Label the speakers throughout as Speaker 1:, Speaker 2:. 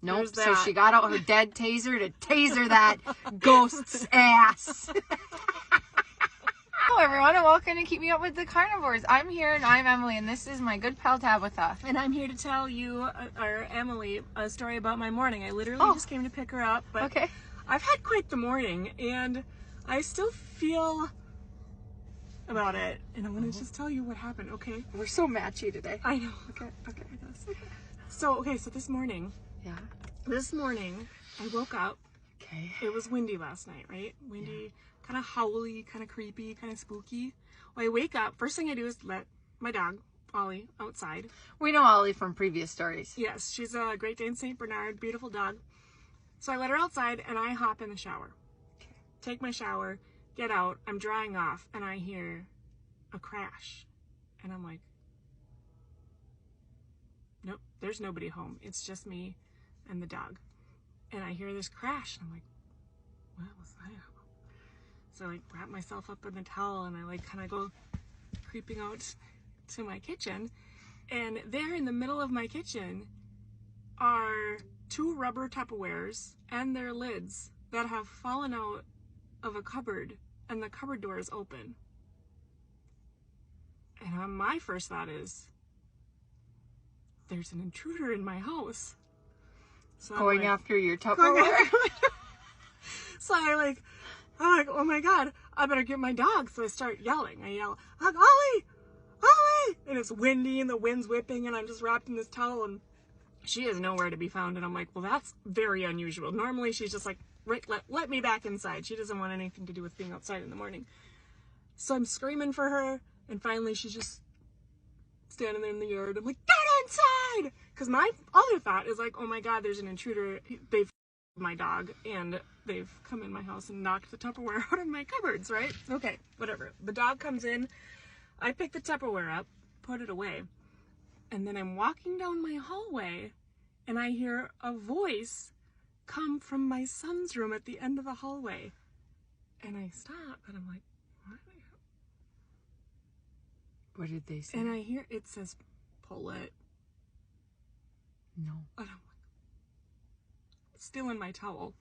Speaker 1: Nope. So she got out her dead taser to taser that ghost's ass.
Speaker 2: Hello everyone, and welcome to Keep Me Up with the Carnivores. I'm here and I'm Emily, and this is my good pal Tabitha.
Speaker 3: And I'm here to tell you, or Emily, a story about my morning. I literally just came to pick her up, but
Speaker 2: Okay.
Speaker 3: I've had quite the morning, and I still feel about it. And I'm going to just tell you what happened, okay?
Speaker 1: We're so matchy today.
Speaker 3: I know. Okay. So this morning,
Speaker 1: Yeah.
Speaker 3: I woke up.
Speaker 1: Okay.
Speaker 3: It was windy last night, right? Windy, kind of howly, kind of creepy, kind of spooky. Well, I wake up. First thing I do is let my dog, Ollie, outside.
Speaker 1: We know Ollie from previous stories.
Speaker 3: Yes, she's a Great Dane St. Bernard, beautiful dog. So I let her outside and I hop in the shower.
Speaker 1: Okay.
Speaker 3: Take my shower, get out, I'm drying off, and I hear a crash. And I'm like, nope, there's nobody home. It's just me and the dog. And I hear this crash, and I'm like, what was that? So I wrap myself up in the towel, and I kind of go creeping out to my kitchen. And there in the middle of my kitchen are 2 rubber Tupperwares and their lids that have fallen out of a cupboard, and the cupboard door is open. And my first thought is, there's an intruder in my house. So
Speaker 1: Going after your Tupperware.
Speaker 3: So I'm like, oh my God, I better get my dog. So I start yelling. I yell, like, Ollie! Ollie! And it's windy and the wind's whipping and I'm just wrapped in this towel and she is nowhere to be found. And I'm like, well, that's very unusual. Normally she's just like, right, let me back inside. She doesn't want anything to do with being outside in the morning. So I'm screaming for her and finally she's just standing there in the yard. I'm like, get inside! Because my other thought is like, oh my God, there's an intruder. They've my dog and they've come in my house and knocked the Tupperware out of my cupboards, right? Okay, whatever. The dog comes in, I pick the Tupperware up, put it away, and then I'm walking down my hallway and I hear a voice come from my son's room at the end of the hallway. And I stop and I'm like,
Speaker 1: What did they say?
Speaker 3: and I hear it says, pull it.
Speaker 1: No.
Speaker 3: And I'm like, still in my towel.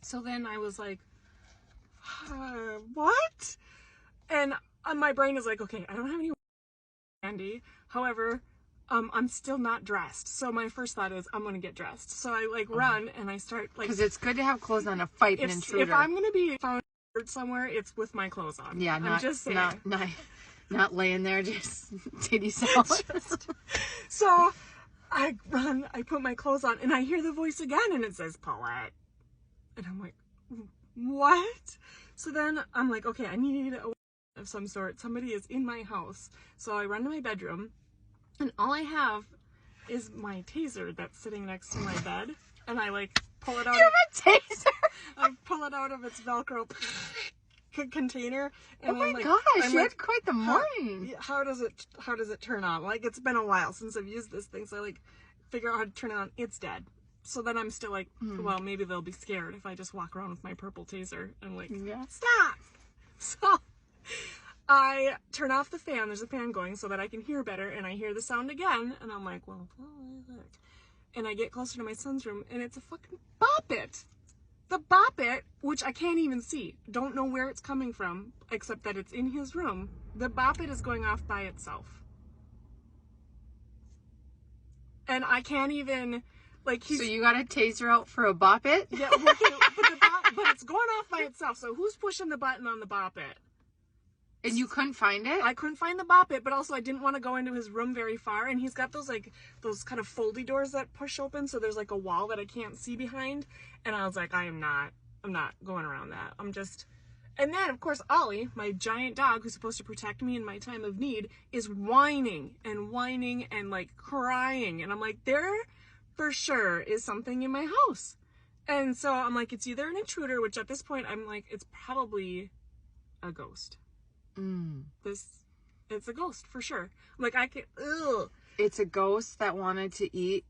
Speaker 3: So then I was like, what? And my brain is like, okay, I don't have any candy. However, I'm still not dressed. So my first thought is I'm going to get dressed. So I run and I start
Speaker 1: Because it's good to have clothes on to fight an intruder.
Speaker 3: If I'm going to be found somewhere, it's with my clothes on.
Speaker 1: Yeah,
Speaker 3: I'm just saying.
Speaker 1: Not laying there just titty salad.
Speaker 3: So I run, I put my clothes on, and I hear the voice again, and it says, Paulette. And I'm like, what? So then I'm like, okay, I need a of some sort. Somebody is in my house. So I run to my bedroom, and all I have is my taser that's sitting next to my bed, and I pull it out.
Speaker 1: You have a taser?
Speaker 3: I pull it out of its Velcro container. And
Speaker 1: oh my gosh, you had quite the morning.
Speaker 3: How does it turn on? It's been a while since I've used this thing, so I figure out how to turn it on. It's dead. So then I'm still well, maybe they'll be scared if I just walk around with my purple taser and stop. So I turn off the fan. There's a fan going so that I can hear better, and I hear the sound again, and I'm like, well, what is it? And I get closer to my son's room, and it's a fucking Bop It. The Bop It, which I can't even see. Don't know where it's coming from, except that it's in his room. The Bop It is going off by itself. And I can't even,
Speaker 1: So you got a taser out for a Bop It?
Speaker 3: Yeah, but it's going off by itself. So who's pushing the button on the Bop It?
Speaker 1: And you couldn't find it?
Speaker 3: I couldn't find the Bop It, but also I didn't want to go into his room very far. And he's got those kind of foldy doors that push open. So there's a wall that I can't see behind. And I was like, I'm not going around that. And then of course, Ollie, my giant dog who's supposed to protect me in my time of need, is whining and crying. And I'm like, there for sure is something in my house. And so I'm like, it's either an intruder, which at this point I'm like, it's probably a ghost. It's a ghost for sure. I'm like,
Speaker 1: It's a ghost that wanted to eat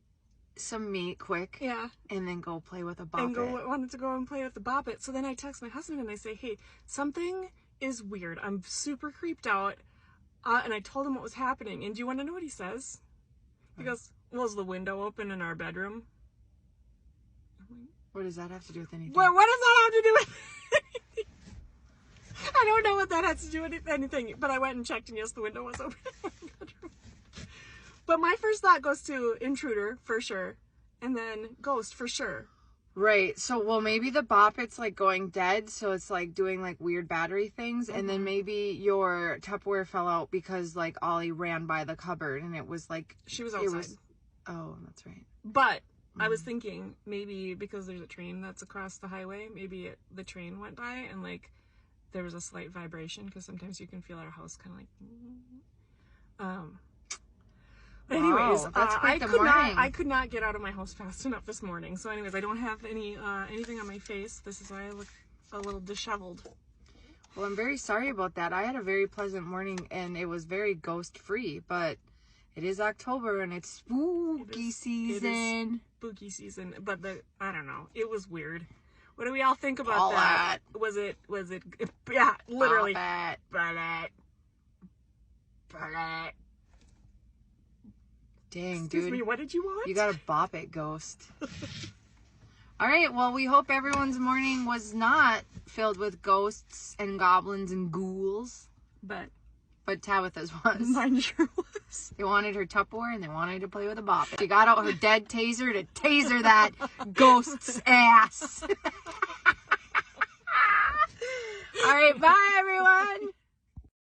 Speaker 1: some meat quick.
Speaker 3: Yeah.
Speaker 1: And then go play with a Bop It.
Speaker 3: Wanted to go and play with the Bop It. So then I text my husband and I say, hey, something is weird. I'm super creeped out. And I told him what was happening. And do you want to know what he says? He goes, well, is the window open in our bedroom?
Speaker 1: What does that have to do with anything?
Speaker 3: What does that have to do with anything? I don't know what that has to do with anything, but I went and checked, and yes, the window was open in my bedroom. But my first thought goes to intruder, for sure, and then ghost, for sure.
Speaker 1: Right. So, well, maybe the bop, it's like going dead. So it's like doing like weird battery things. And then maybe your Tupperware fell out because like Ollie ran by the cupboard and it was like.
Speaker 3: She was outside.
Speaker 1: Oh, that's right.
Speaker 3: But I was thinking maybe because there's a train that's across the highway, maybe the train went by and like there was a slight vibration because sometimes you can feel our house kind of like. But anyways,
Speaker 1: that's quite the
Speaker 3: I could not get out of my house fast enough this morning. So anyways, I don't have anything on my face. This is why I look a little disheveled.
Speaker 1: Well, I'm very sorry about that. I had a very pleasant morning and it was very ghost free, but it is October and it's spooky season.
Speaker 3: It is spooky season, but I don't know. It was weird. What do we all think about that? Was it yeah, literally.
Speaker 1: Dang,
Speaker 3: Excuse
Speaker 1: dude.
Speaker 3: me, what did you want?
Speaker 1: You gotta bop it, ghost. All right, well, we hope everyone's morning was not filled with ghosts and goblins and ghouls.
Speaker 3: But
Speaker 1: Tabitha's was.
Speaker 3: Mine sure was.
Speaker 1: They wanted her Tupperware and they wanted to play with a bop. She got out her dead taser to taser that ghost's ass. All right, bye, everyone.